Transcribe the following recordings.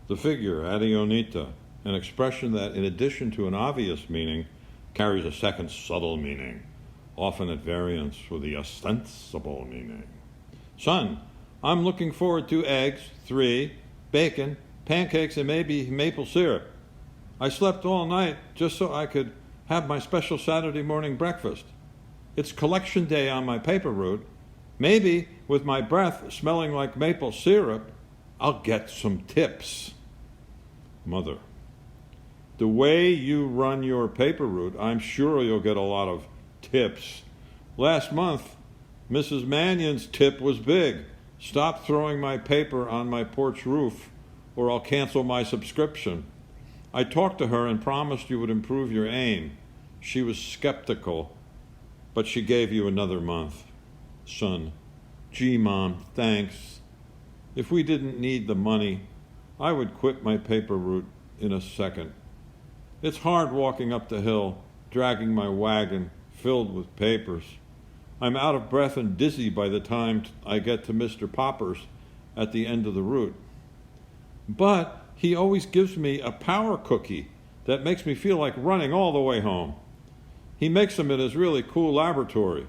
The figure, Adianoeta, an expression that, in addition to an obvious meaning, carries a second subtle meaning, often at variance with the ostensible meaning. Son, I'm looking forward to eggs, 3, bacon, pancakes, and maybe maple syrup. I slept all night just so I could have my special Saturday morning breakfast. It's collection day on my paper route. Maybe, with my breath smelling like maple syrup, I'll get some tips. Mother, the way you run your paper route, I'm sure you'll get a lot of tips. Last month, Mrs. Manion's tip was big. Stop throwing my paper on my porch roof, or I'll cancel my subscription. I talked to her and promised you would improve your aim. She was skeptical, but she gave you another month. Son, gee, Mom, thanks. If we didn't need the money, I would quit my paper route in a second. It's hard walking up the hill, dragging my wagon filled with papers. I'm out of breath and dizzy by the time I get to Mr. Popper's at the end of the route. But he always gives me a power cookie that makes me feel like running all the way home. He makes them in his really cool laboratory.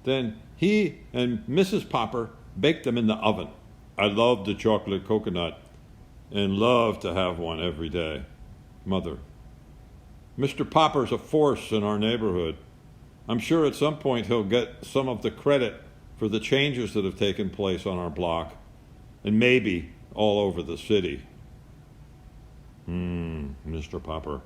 Then he and Mrs. Popper bake them in the oven. I love the chocolate coconut and love to have one every day. Mother, Mr. Popper's a force in our neighborhood. I'm sure at some point he'll get some of the credit for the changes that have taken place on our block, and maybe all over the city. Mr. Popper.